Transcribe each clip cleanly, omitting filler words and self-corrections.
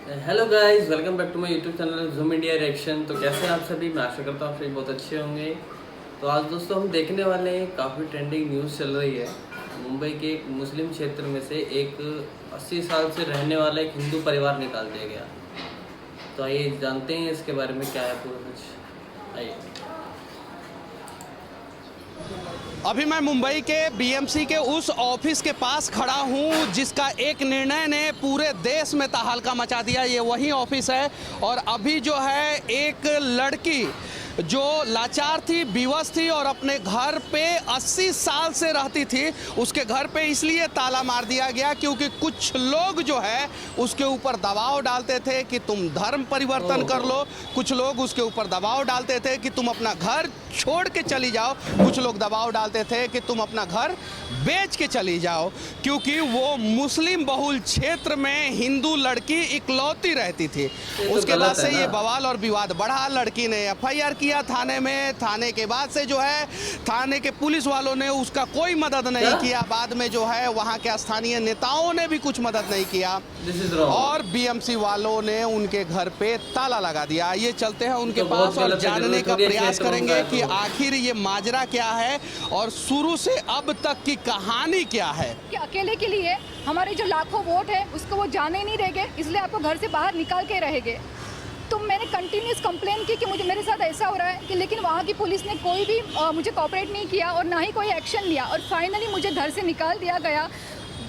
Hello guys, welcome back to my YouTube channel Zoom India reaction. तो कैसे हैं आप सभी? मैं आशा करता हूँ आप सभी बहुत अच्छे होंगे। तो आज दोस्तों हम देखने वाले हैं, काफ़ी ट्रेंडिंग न्यूज़ चल रही है। मुंबई के एक मुस्लिम क्षेत्र में से एक 80 साल से रहने वाला एक हिंदू परिवार निकाल दिया गया। तो आइए जानते हैं इसके बारे में क्या है पूरा कुछ। आइए। अभी मैं मुंबई के बीएमसी के उस ऑफिस के पास खड़ा हूं जिसका एक निर्णय ने पूरे देश में तहलका मचा दिया। ये वही ऑफिस है और अभी जो है एक लड़की जो लाचार थी, विवश थी और अपने घर पे 80 साल से रहती थी, उसके घर पे इसलिए ताला मार दिया गया क्योंकि कुछ लोग जो है उसके ऊपर दबाव डालते थे कि तुम धर्म परिवर्तन कर लो। कुछ लोग उसके ऊपर दबाव डालते थे कि तुम अपना घर छोड़ के चली जाओ। कुछ लोग दबाव डालते थे कि तुम अपना घर बेच के चली जाओ, क्योंकि वो मुस्लिम बहुल क्षेत्र में हिंदू लड़की इकलौती रहती थी। उसके बाद से ये बवाल और विवाद बढ़ा। लड़की ने एफआईआर किया थाने में। थाने के बाद से जो है थाने के पुलिस वालों ने उसका कोई मदद नहीं किया। बाद में जो है वहाँ के स्थानीय नेताओं ने भी कुछ मदद नहीं किया और बीएमसी वालों ने उनके घर पे ताला लगा दिया। ये चलते हैं उनके पास और जानने का प्रयास करेंगे कि आखिर ये माजरा क्या है और शुरू से अब तक की कहानी क्या है। कि अकेले के लिए हमारे जो लाखों वोट है उसको वो जाने नहीं देंगे, इसलिए आपको घर से बाहर निकाल के रहेंगे। तो मैंने कंटिन्यूस कंप्लेन की कि मेरे साथ ऐसा हो रहा है कि, लेकिन वहाँ की पुलिस ने कोई भी मुझे कोऑपरेट नहीं किया और ना ही कोई एक्शन लिया और फाइनली मुझे घर से निकाल दिया गया।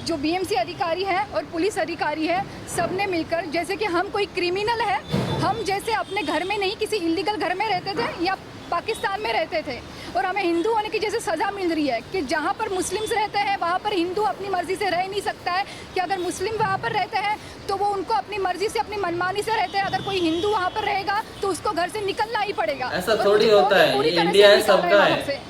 जो बीएमसी अधिकारी है और पुलिस अधिकारी है, सब ने मिलकर, जैसे कि हम कोई क्रिमिनल है, हम जैसे अपने घर में नहीं किसी इलीगल घर में रहते थे या पाकिस्तान में रहते थे और हमें हिंदू होने की जैसे सज़ा मिल रही है कि जहाँ पर मुस्लिम्स रहते हैं वहाँ पर हिंदू अपनी मर्ज़ी से रह नहीं सकता है, कि अगर मुस्लिम वहाँ पर रहते हैं तो वो उनको अपनी मर्ज़ी से अपनी मनमानी से रहते हैं। अगर कोई हिंदू वहाँ पर रहेगा तो उसको घर से निकलना ही पड़ेगा। ऐसा थोड़ी होता है, ये इंडिया है, सबका है।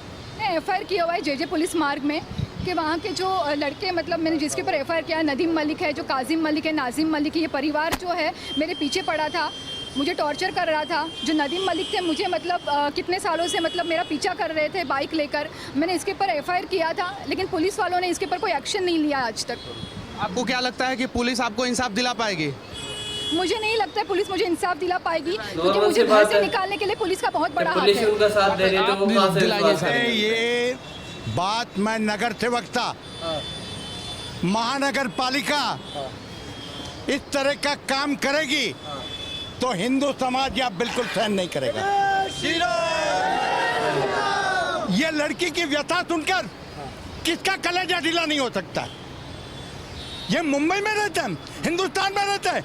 एफआईआर किया हुआ है जे पुलिस मार्ग में कि वहाँ के जो लड़के, मतलब मैंने जिसके ऊपर एफआईआर किया है, नदीम मलिक है, जो काजिम मलिक है, नाजिम मलिक, ये परिवार जो है मेरे पीछे पड़ा था, मुझे टॉर्चर कर रहा था। जो नदीम मलिक थे, मुझे मतलब कितने सालों से मतलब मेरा पीछा कर रहे थे बाइक लेकर। मैंने इसके ऊपर एफआईआर किया था, लेकिन पुलिस वालों ने इसके ऊपर कोई एक्शन नहीं लिया आज तक। आपको क्या लगता है कि पुलिस आपको इंसाफ दिला पाएगी? मुझे नहीं लगता है पुलिस मुझे इंसाफ दिला पाएगी, क्योंकि मुझे घर से निकालने के लिए पुलिस का बहुत बड़ा हाथ है। उनका साथ दे रही है तो वो कहां से विश्वास करेंगे? ये बात मैं नगर सेवक था, महानगर पालिका इस तरह का काम करेगी तो हिंदू समाज या बिल्कुल सहन नहीं करेगा। ये लड़की की व्यथा सुनकर किसका कलेजा ढीला नहीं हो सकता? ये मुंबई में रहते हैं, हिंदुस्तान में रहते हैं,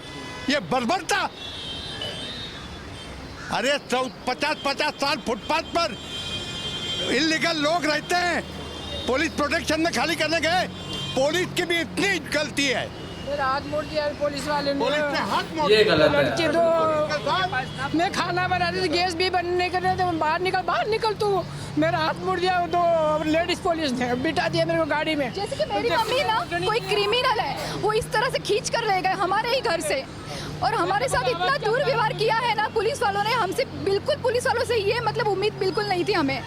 ये बर्बरता। अरे 50-50 साल फुटपाथ पर इलीगल लोग रहते हैं, पुलिस प्रोटेक्शन में खाली करने गए। पुलिस की भी इतनी गलती है। मेरा हाथ मोड़ दिया पुलिस वाले ने। पुलिस ने हाथ मोड़ ये गलत है। लड़की तो मैं खाना बना रही थी, गैस भी बंद नहीं कर रहे थे, बाहर निकल तू। मेरा हाथ मोड़ दिया तो लेडीज पुलिस ने बिठा दिया मेरे को गाड़ी में। जैसे कि मेरी मम्मी ना कोई क्रिमिनल है, वो इस तरह से खींच कर ले गए हमारे ही घर से और हमारे साथ इतना दुर्व्यवहार किया है ना पुलिस वालों ने हमसे। बिल्कुल पुलिस वालों से ये मतलब उम्मीद बिल्कुल नहीं थी हमें।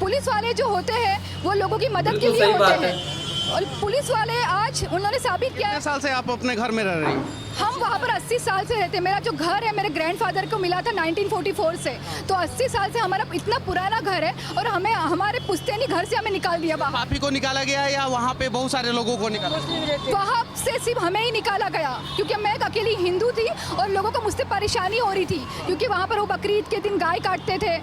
पुलिस वाले जो होते हैं वो लोगों की मदद के लिए होते हैं और पुलिस वाले आज उन्होंने साबित किया। कितने साल से आप अपने घर में रह रही? हम वहाँ पर 80 साल से रहते हैं। मेरा जो घर है मेरे ग्रैंडफादर को मिला था 1944 से, तो 80 साल से हमारा इतना पुराना घर है और हमें हमारे पुश्तैनी घर से हमें निकाल दिया बाहर। आप ही को निकाला गया या वहाँ पे बहुत सारे लोगों को निकाला? वहाँ से सिर्फ हमें ही निकाला गया क्योंकि मैं एक अकेली हिंदू थी और लोगों को मुझसे परेशानी हो रही थी, क्योंकि वहाँ पर वो बकरीद के दिन गाय काटते थे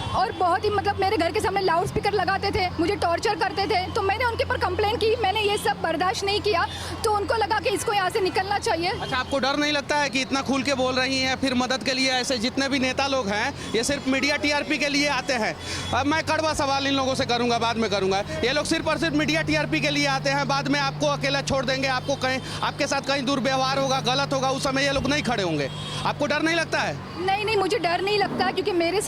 और बहुत ही मतलब मेरे घर के सामने लाउड स्पीकर लगाते थे, मुझे टॉर्चर करते थे। तो मैंने उनके ऊपर कंप्लेन की, मैंने ये सब बर्दाश्त नहीं किया, तो उनको लगा कि इसको यहाँ से निकलना चाहिए। अच्छा, आपको डर नहीं लगता है कि इतना खुल के बोल रही हैं, फिर मदद के लिए ऐसे जितने भी नेता लोग हैं ये सिर्फ मीडिया टीआरपी के लिए आते हैं? अब मैं कड़वा सवाल इन लोगों से करूँगा, बाद में करूँगा। ये लोग सिर्फ और सिर्फ मीडिया टीआरपी के लिए आते हैं, बाद में आपको अकेला छोड़ देंगे, आपको कहीं आपके साथ कहीं दुर्व्यवहार होगा, गलत होगा, उस समय ये लोग नहीं खड़े होंगे। आपको डर नहीं लगता है? नहीं, मुझे डर नहीं लगता, क्योंकि मेरे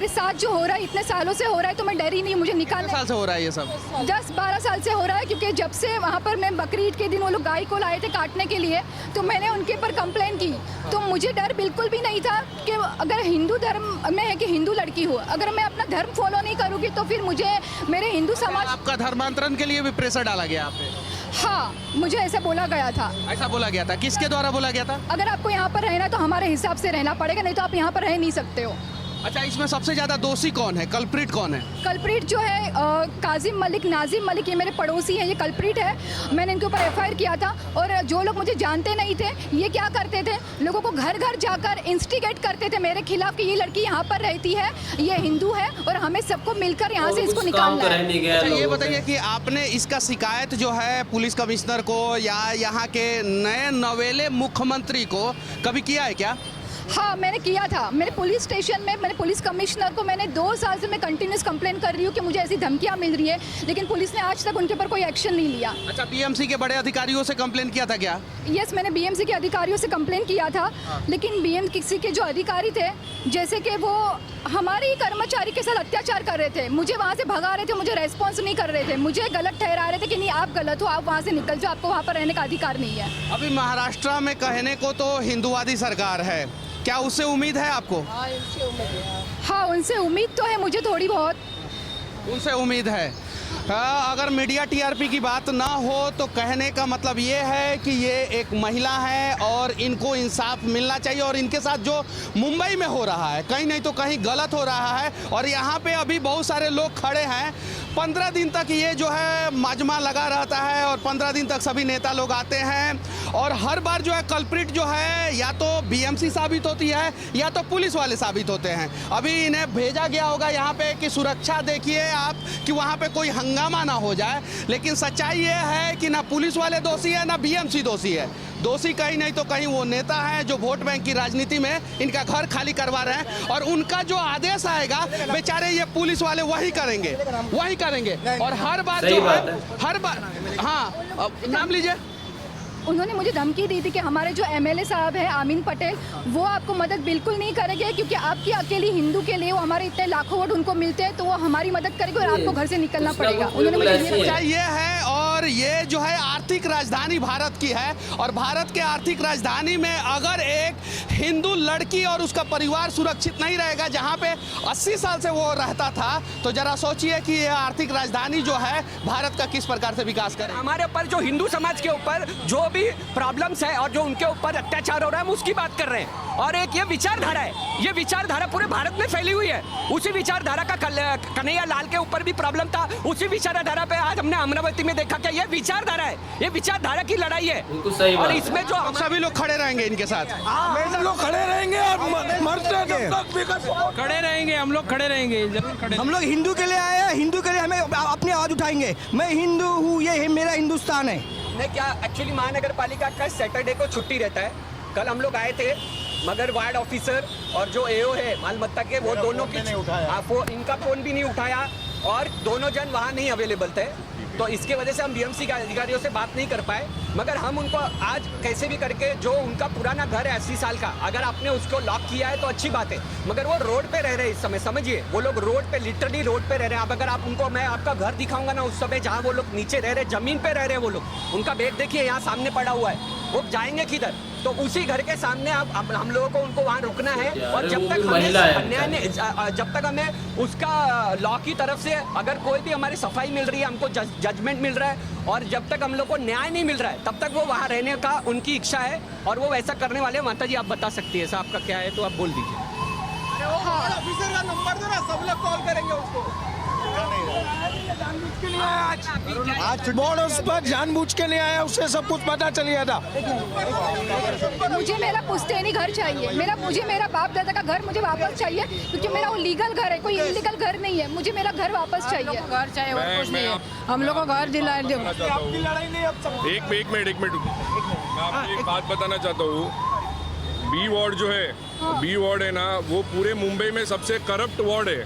साथ जो हो रहा है इतने सालों से हो रहा है, तो मैं डरी नहीं। मुझे निकालने साल से हो रहा है ये सब? 10-12 साल से हो रहा है, क्योंकि जब से वहाँ पर मैं बकरीद के दिन वो लोग गाय को लाए थे काटने के लिए, तो मैंने उनके ऊपर कंप्लेन की। तो मुझे डर बिल्कुल भी नहीं था कि अगर हिंदू धर्म में है कि हिंदू लड़की हो, अगर मैं अपना धर्म फॉलो नहीं करूँगी तो फिर मुझे मेरे हिंदू समाज। आपका धर्मांतरण के लिए भी प्रेशर डाला गया आप पे? हाँ, मुझे ऐसा बोला गया था। ऐसा बोला गया था, किसके द्वारा बोला गया था? अगर आपको यहाँ पर रहना तो हमारे हिसाब से रहना पड़ेगा, नहीं तो आप यहाँ पर रह नहीं सकते हो। अच्छा, इसमें सबसे ज्यादा दोषी कौन है, कल्प्रिट कौन है? कल्प्रिट जो है काजिम मलिक, नाजिम मलिक, ये मेरे पड़ोसी हैं, ये कल्प्रिट है। मैंने इनके ऊपर एफआईआर किया था। और जो लोग मुझे जानते नहीं थे, ये क्या करते थे, लोगों को घर घर जाकर इंस्टिगेट करते थे मेरे खिलाफ कि ये लड़की यहाँ पर रहती है, ये हिंदू है और हमें सबको मिलकर यहाँ से इसको निकालना है। अच्छा, ये बताइए कि आपने इसका शिकायत जो है पुलिस कमिश्नर को या यहाँ के नए नवेले मुख्यमंत्री को कभी किया है क्या? हाँ, मैंने किया था। मेरे पुलिस स्टेशन में मैंने पुलिस कमिश्नर को, मैंने 2 साल से मैं कंटिन्यूस कंप्लेन कर रही हूँ कि मुझे ऐसी धमकियाँ मिल रही है, लेकिन पुलिस ने आज तक उनके ऊपर कोई एक्शन नहीं लिया। अच्छा, बीएमसी के बड़े अधिकारियों से कंप्लेन किया था क्या? यस, मैंने बीएमसी के अधिकारियों से कंप्लेन किया था, लेकिन बीएमसी के जो अधिकारी थे, जैसे कि वो हमारे ही कर्मचारी के साथ अत्याचार कर रहे थे, मुझे वहाँ से भगा रहे थे, मुझे रेस्पॉन्स नहीं कर रहे थे, मुझे गलत ठहरा रहे थे कि नहीं आप गलत हो, आप वहाँ से निकल जाओ, आपको वहाँ पर रहने का अधिकार नहीं है। अभी महाराष्ट्र में कहने को तो हिंदुवादी सरकार है, क्या उससे उम्मीद है आपको? हाँ, उनसे उम्मीद तो है मुझे थोड़ी बहुत। उनसे उम्मीद है। अगर मीडिया टीआरपी की बात ना हो तो कहने का मतलब ये है कि ये एक महिला है और इनको इंसाफ मिलना चाहिए, और इनके साथ जो मुंबई में हो रहा है कहीं नहीं तो कहीं गलत हो रहा है। और यहाँ पे अभी बहुत सारे लोग खड़े हैं, 15 दिन तक ये जो है मजमा लगा रहता है और 15 दिन तक सभी नेता लोग आते हैं, और हर बार जो है कल्प्रिट जो है या तो बीएमसी साबित होती है या तो पुलिस वाले साबित होते हैं। अभी इन्हें भेजा गया होगा यहाँ पे कि सुरक्षा देखिए आप कि वहाँ पे कोई हंगामा ना हो जाए, लेकिन सच्चाई ये है कि ना पुलिस वाले दोषी है ना बीएमसी दोषी है। दोषी कहीं नहीं तो कहीं वो नेता हैं जो वोट बैंक की राजनीति में इनका घर खाली करवा रहे हैं, और उनका जो आदेश आएगा बेचारे ये पुलिस वाले वही करेंगे। और हर बार जो है, हर बार, हाँ नाम लीजिए। उन्होंने मुझे धमकी दी थी कि हमारे जो एमएलए साहब हैं आमीन पटेल, वो आपको मदद बिल्कुल नहीं करेंगे, क्योंकि आपकी अकेली हिंदू के लिए वो हमारे इतने लाखों वोट उनको मिलते हैं, तो वो हमारी मदद करेंगे और आपको घर से निकलना पड़ेगा। उन्होंने मुझे ये है, और ये जो है आर्थिक राजधानी भारत की है, और भारत के आर्थिक राजधानी में अगर एक हिंदू लड़की और उसका परिवार सुरक्षित नहीं रहेगा, जहाँ पे 80 साल से वो रहता था, तो जरा सोचिए कि ये आर्थिक राजधानी जो है भारत का किस प्रकार से विकास करे। हमारे ऊपर जो हिंदू समाज के ऊपर जो भी प्रॉब्लम्स है और जो उनके ऊपर अत्याचार हो रहा है, हम उसकी बात कर रहे हैं। और एक ये विचारधारा है, ये विचारधारा पूरे भारत में फैली हुई है। उसी विचारधारा का कन्हैया लाल के ऊपर भी प्रॉब्लम था, उसी विचारधारा पे आज हमने अमरावती में देखा। क्या ये विचारधारा है, ये विचारधारा की लड़ाई है, और इसमें जो हम सभी लोग खड़े रहेंगे इनके साथ, हम लोग खड़े रहेंगे और मरते खड़े रहेंगे, हम लोग खड़े रहेंगे, जरूर खड़े। हम लोग हिंदू के लिए आए हैं, हिंदू के लिए हमें अपनी आवाज उठाएंगे। मैं हिंदू हूँ, ये मेरा हिंदुस्तान है। नहीं, क्या एक्चुअली महानगर पालिका का सैटरडे को छुट्टी रहता है। कल हम लोग आए थे, मगर वार्ड ऑफिसर और जो एओ है मालमत्ता के, वो दोनों की इनका फोन भी नहीं उठाया, और दोनों जन वहाँ नहीं अवेलेबल थे। तो इसके वजह से हम बीएमसी के अधिकारियों से बात नहीं कर पाए, मगर हम उनको आज कैसे भी करके, जो उनका पुराना घर है 80 साल का, अगर आपने उसको लॉक किया है तो अच्छी बात है, मगर वो रोड पे रह रहे हैं इस समय, समझिए, वो लोग रोड पे, लिटरली रोड पे रह रहे हैं। अब अगर आप उनको, मैं आपका घर दिखाऊंगा ना उस समय जहाँ वो लोग नीचे रह रहे, जमीन पे रह रहे हैं वो लोग, उनका बेड देखिए यहाँ सामने पड़ा हुआ है, वो जाएंगे किधर? तो उसी घर के सामने आप हम लोगों को उनको वहाँ रुकना है, और जब तक हमें जब तक हमें उसका लॉ की तरफ से अगर कोई भी हमारी सफाई मिल रही है, हमको जजमेंट मिल रहा है, और जब तक हम लोग को न्याय नहीं मिल रहा है, तब तक वो वहाँ रहने का उनकी इच्छा है, और वो वैसा करने वाले हैं। माता जी आप बता सकती है, ऐसा आपका क्या है तो आप बोल दीजिए। ऑफिसर का नंबर दो ना, सब लोग कॉल करेंगे उसको। आज बोर्ड उस पर जानबूझ के नहीं आया, उससे सब कुछ पता चल गया था। मुझे मेरा पुश्तैनी घर चाहिए, मुझे मेरा बाप दादा का घर मुझे वापस चाहिए, क्योंकि मेरा वो लीगल घर है, कोई इलीगल घर नहीं है। मुझे मेरा घर वापस चाहिए। घर चाहिए और कुछ नहीं है, हम लोग को घर दिलाए। एक मिनट मैं आपको एक बात बताना चाहता हूँ। बी वार्ड जो है, बी वार्ड है ना, वो पूरे मुंबई में सबसे करप्ट वार्ड है।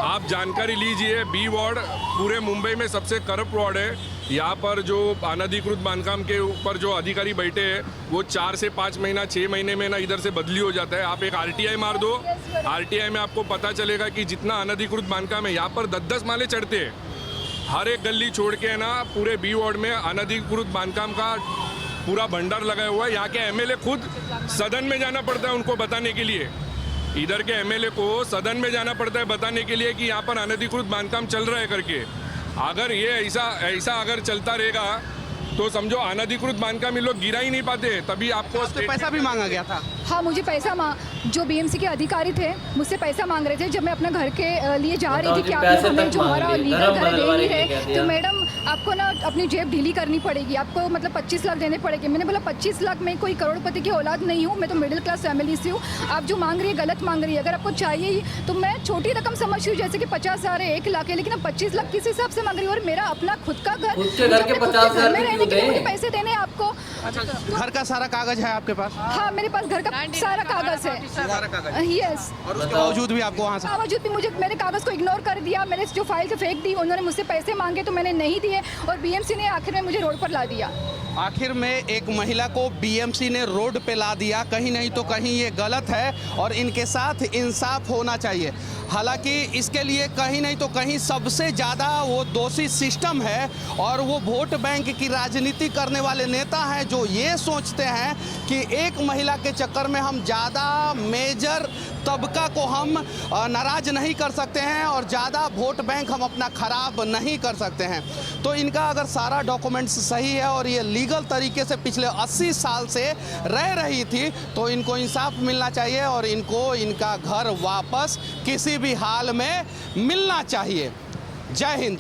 आप जानकारी लीजिए, बी वार्ड पूरे मुंबई में सबसे करप्ट वार्ड है। यहाँ पर जो अनधिकृत बांधकाम के ऊपर जो अधिकारी बैठे हैं, वो 4 से 5 महीना 6 महीने में ना इधर से बदली हो जाता है। आप एक आरटीआई मार दो, आरटीआई में आपको पता चलेगा कि जितना अनधिकृत बांधकाम है, यहाँ पर 10-10 माले चढ़ते हैं। हर एक गली छोड़ के ना पूरे बी वार्ड में अनधिकृत बांधकाम का पूरा भंडार लगाया हुआ है। यहाँ के एमएलए खुद सदन में जाना पड़ता है उनको बताने के लिए, इधर के एमएलए को सदन में जाना पड़ता है बताने के लिए कि यहाँ पर अनधिकृत बांधकाम चल रहा है करके। अगर ये ऐसा अगर चलता रहेगा तो समझो अनधिकृत बांधकाम ये लोग गिरा ही नहीं पाते, तभी आपको आपसे पैसा भी मांगा गया था। हाँ, मुझे पैसा जो बीएमसी के अधिकारी थे मुझसे पैसा मांग रहे थे जब मैं अपना घर के लिए जा रही थी कि आप पैसे हमें तक जो हमारा मांग लिए, लीगल धर्म घर दे बदलवाने नहीं के लिए रहे, कह दिया। तो मैडम आपको ना अपनी जेब ढीली करनी पड़ेगी, आपको मतलब 25 लाख देने पड़ेंगे। मैंने बोला 25 लाख, मैं कोई करोड़पति की औलाद नहीं हूँ, मैं तो मिडिल क्लास फैमिली से हूँ। आप जो मांग रही है गलत मांग रही है, अगर आपको चाहिए ही तो मैं छोटी रकम समझती हूँ, जैसे कि 50,000 है, 1 लाख है, लेकिन अब 25 लाख किस हिसाब से मांग रही हूँ? और मेरा अपना खुद का घर, खुद के घर के 50,000 में रहने के लिए मुझे दें। पैसे देने हैं आपको। घर का सारा कागज है आपके पास? हाँ, मेरे पास घर का सारा कागज है। सारा कागज, यस। और उसके बावजूद भी आपको वहाँ से बावजूद भी मुझे मेरे कागज को इग्नोर कर दिया, मैंने जो फाइल से फेंक दी, उन्होंने मुझसे पैसे मांगे तो मैंने नहीं दिए, और बीएमसी ने आखिर में मुझे रोड पर ला दिया। आखिर में एक महिला को बीएमसी ने रोड पे ला दिया। कहीं नहीं तो कहीं ये गलत है और इनके साथ इंसाफ होना चाहिए। हालांकि इसके लिए कहीं नहीं तो कहीं सबसे ज़्यादा वो दोषी सिस्टम है और वो वोट बैंक की राजनीति करने वाले नेता हैं जो ये सोचते हैं कि एक महिला के चक्कर में हम ज़्यादा मेजर तबका को हम नाराज नहीं कर सकते हैं और ज़्यादा वोट बैंक हम अपना ख़राब नहीं कर सकते हैं। तो इनका अगर सारा डॉक्यूमेंट्स सही है और ये लीगल तरीके से पिछले 80 साल से रह रही थी तो इनको इंसाफ मिलना चाहिए और इनको इनका घर वापस किसी भी हाल में मिलना चाहिए। जय हिंद।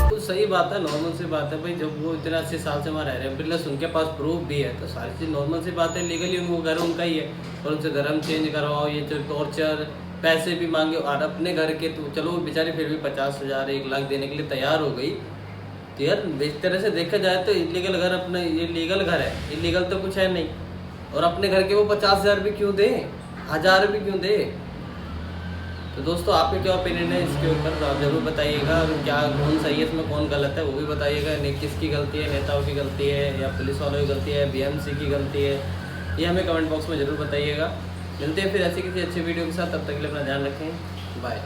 तो सही बात है, नॉर्मल सी बात है भाई, जब वो इतना 80 साल से वहाँ रह रहे हैं, प्लस उनके पास प्रूफ भी है, तो सारी चीज़ नॉर्मल सी बात है। लीगली उनको घर उनका ही है और उनसे धर्म चेंज करवाओ, ये टॉर्चर, पैसे भी मांगे, और अपने घर के तो चलो बेचारे फिर भी 50,000 1 लाख देने के लिए तैयार हो गई। तो यार इस तरह से देखा जाए तो इलीगल घर अपना, ये लीगल घर है, इलीगल तो कुछ है नहीं, और अपने घर के वो 50,000 भी क्यों दे, 1000 भी क्यों दे। तो दोस्तों आपके क्या ओपिनियन है इसके ऊपर, तो आप ज़रूर बताइएगा। क्या कौन सही है इसमें, कौन गलत है, वो भी बताइएगा। किसकी गलती है, नेताओं की गलती है या पुलिस वालों की गलती है, बीएमसी की गलती है, ये हमें कमेंट बॉक्स में ज़रूर बताइएगा। मिलते हैं फिर ऐसी किसी अच्छी वीडियो के साथ, तब तक के लिए अपना ध्यान रखें, बाय।